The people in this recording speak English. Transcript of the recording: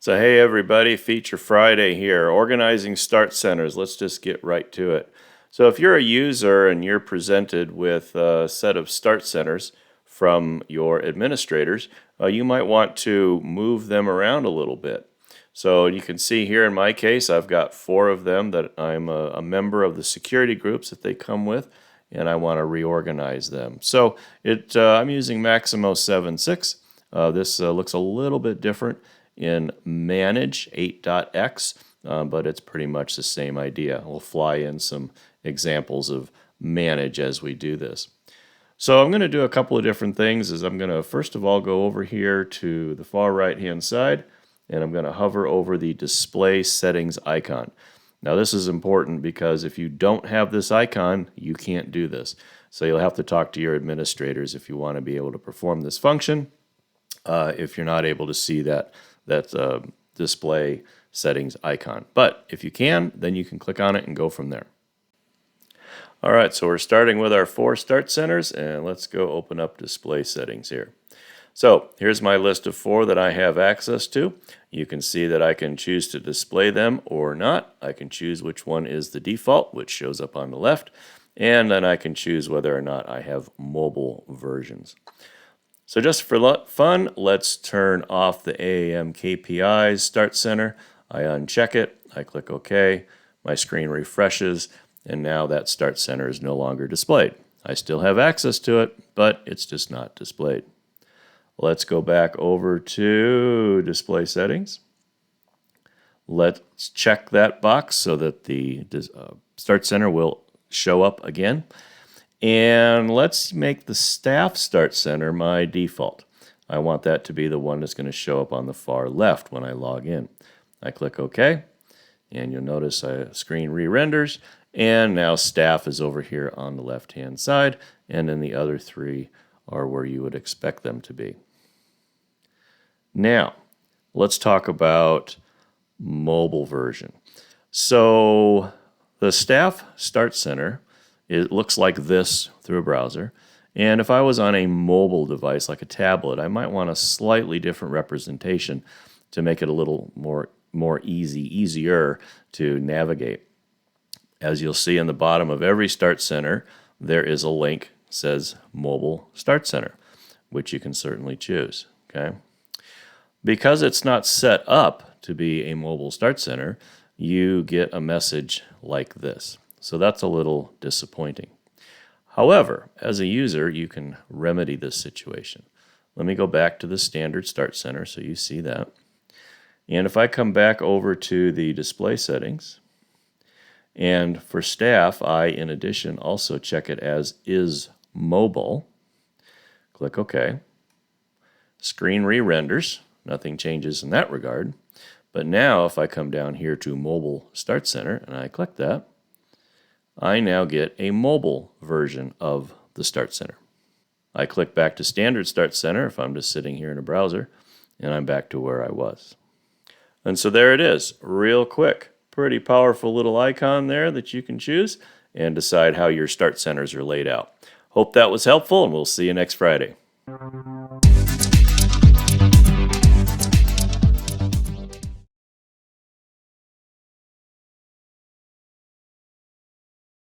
So hey everybody, Feature Friday here, organizing start centers. Let's just get right to it. So if you're a user and you're presented with a set of start centers from your administrators, you might want to move them around a little bit. So you can see here in my case, I've got 4 of them that I'm a member of the security groups that they come with, and I want to reorganize them. So I'm using Maximo AAM. This looks a little bit different in Manage 8.x, but it's pretty much the same idea. We'll fly in some examples of Manage as we do this. So I'm going to do a couple of different things. I'm going to first of all go over here to the far right hand side, and I'm going to hover over the Display Settings icon. Now this is important because if you don't have this icon, you can't do this. So you'll have to talk to your administrators if you want to be able to perform this function. If you're not able to see that display settings icon. But if you can, then you can click on it and go from there. All right, so we're starting with our 4 start centers, and let's go open up display settings here. So here's my list of 4 that I have access to. You can see that I can choose to display them or not. I can choose which one is the default, which shows up on the left, and then I can choose whether or not I have mobile versions. So just for fun, let's turn off the AAM KPIs Start Center. I uncheck it, I click OK, my screen refreshes, and now that Start Center is no longer displayed. I still have access to it, but it's just not displayed. Let's go back over to Display Settings. Let's check that box so that the Start Center will show up again. And let's make the Staff Start Center my default. I want that to be the one that's going to show up on the far left when I log in. I click OK, and you'll notice a screen re-renders, and now Staff is over here on the left-hand side, and then the other 3 are where you would expect them to be. Now, let's talk about mobile version. So the Staff Start Center, it looks like this through a browser. And if I was on a mobile device like a tablet, I might want a slightly different representation to make it a little more easier to navigate. As you'll see in the bottom of every Start Center, there is a link that says Mobile Start Center, which you can certainly choose. Okay? Because it's not set up to be a mobile Start Center, you get a message like this. So that's a little disappointing. However, as a user, you can remedy this situation. Let me go back to the standard Start Center so you see that. And if I come back over to the display settings, and for staff, I, in addition, also check it as is mobile. Click OK. Screen re-renders. Nothing changes in that regard. But now if I come down here to Mobile Start Center and I click that, I now get a mobile version of the Start Center. I click back to Standard Start Center if I'm just sitting here in a browser, and I'm back to where I was. And so there it is, real quick. Pretty powerful little icon there that you can choose and decide how your Start Centers are laid out. Hope that was helpful, and we'll see you next Friday.